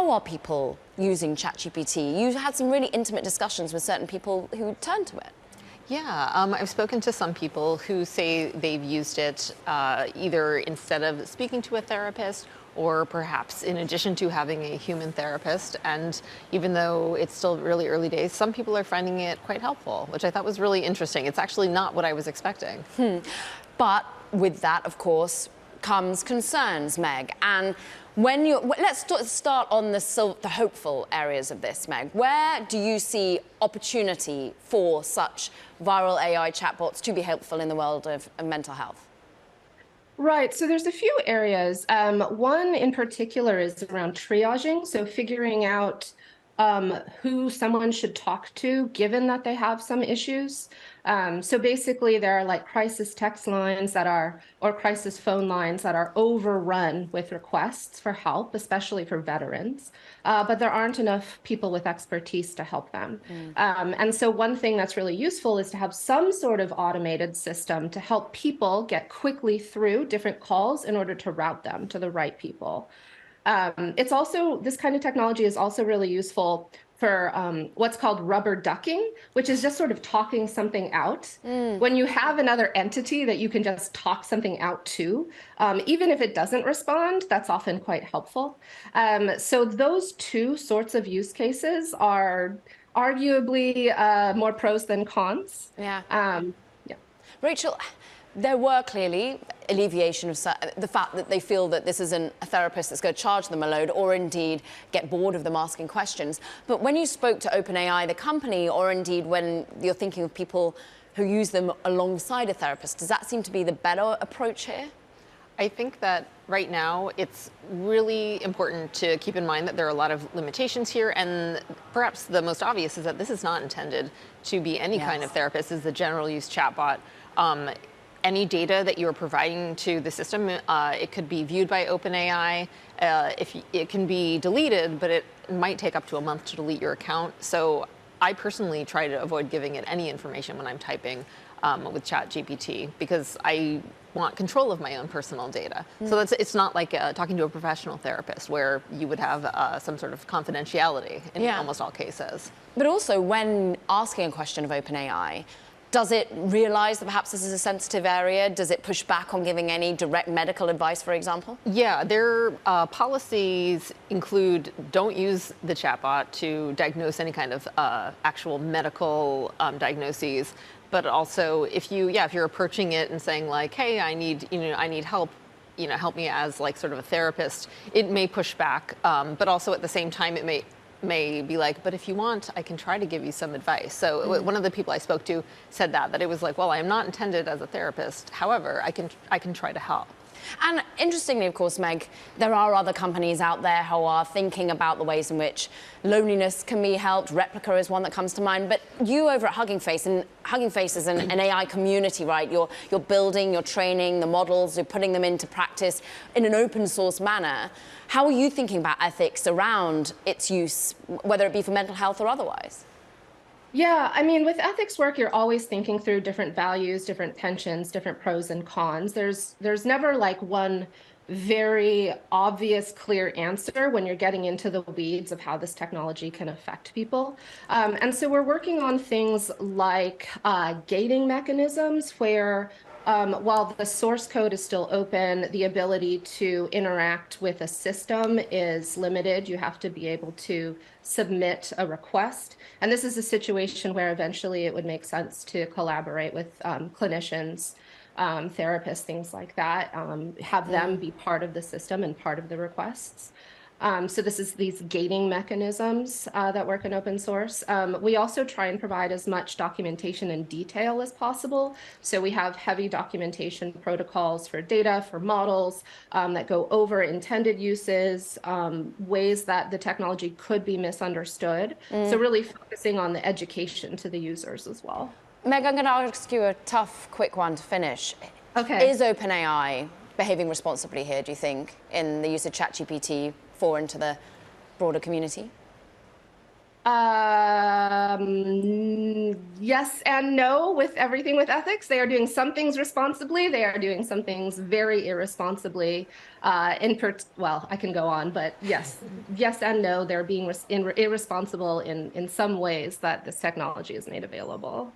how are people using ChatGPT? You had some really intimate discussions with certain people who turned to it. Yeah, I've spoken to some people who say they've used it either instead of speaking to a therapist or perhaps in addition to having a human therapist. And even though it's still really early days, some people are finding it quite helpful, which I thought was really interesting. It's actually not what I was expecting. But with that, of course, comes concerns, Meg. And when let's start on the hopeful areas of this, Meg. Where do you see opportunity for such viral AI chatbots to be helpful in the world of mental health? Right. So there's a few areas. One in particular is around triaging. So figuring out who someone should talk to, given that they have some issues. So basically, there are like crisis text lines or crisis phone lines that are overrun with requests for help, especially for veterans. But there aren't enough people with expertise to help them. And so one thing that's really useful is to have some sort of automated system to help people get quickly through different calls in order to route them to the right people. It's also, this kind of technology is also really useful for what's called rubber ducking, which is just sort of talking something out. When you have another entity that you can just talk something out to, even if it doesn't respond, that's often quite helpful. So those two sorts of use cases are arguably more pros than cons. Yeah. Yeah. Rachel, there were clearly alleviation of the fact that they feel that this isn't a therapist that's going to charge them a load or indeed get bored of them asking questions. But when you spoke to OpenAI, the company, or indeed when you're thinking of people who use them alongside a therapist, does that seem to be the better approach here? I think that right now it's really important to keep in mind that there are a lot of limitations here, and perhaps the most obvious is that this is not intended to be any kind of therapist. This is a general use chatbot. Any data that you're providing to the system, it could be viewed by OpenAI. If it can be deleted, but it might take up to a month to delete your account. So I personally try to avoid giving it any information when I'm typing with ChatGPT because I want control of my own personal data. So it's not like talking to a professional therapist where you would have some sort of confidentiality in almost all cases. But also, when asking a question of OpenAI, does it realize that perhaps this is a sensitive area? Does it push back on giving any direct medical advice, for example? Yeah, their policies include don't use the chatbot to diagnose any kind of actual medical diagnoses. But also, if you're approaching it and saying like, hey, I need help, help me as like sort of a therapist, it may push back. But also at the same time, it may be like, but if you want, I can try to give you some advice. So one of the people I spoke to said that it was like, well, I am not intended as a therapist. However, I can try to help. And interestingly, of course, Meg, there are other companies out there who are thinking about the ways in which loneliness can be helped. Replica is one that comes to mind. But you over at Hugging Face, and Hugging Face is an AI community, right? You're building, you're training the models, you're putting them into practice in an open source manner. How are you thinking about ethics around its use, whether it be for mental health or otherwise? Yeah, I mean, with ethics work, you're always thinking through different values, different tensions, different pros and cons. There's never like one very obvious, clear answer when you're getting into the weeds of how this technology can affect people. And so we're working on things like gating mechanisms where while the source code is still open, the ability to interact with a system is limited. You have to be able to submit a request. And this is a situation where eventually it would make sense to collaborate with clinicians, therapists, things like that, have them be part of the system and part of the requests. So this is these gating mechanisms that work in open source. We also try and provide as much documentation and detail as possible. So we have heavy documentation protocols for data, for models that go over intended uses, ways that the technology could be misunderstood. So really focusing on the education to the users as well. Meg, I'm going to ask you a tough, quick one to finish. Okay. Is OpenAI behaving responsibly here, do you think, in the use of ChatGPT into the broader community? Yes and no with everything with ethics. They are doing some things responsibly. They are doing some things very irresponsibly. Well, I can go on, but yes, yes and no. They're being irresponsible in some ways that this technology is made available.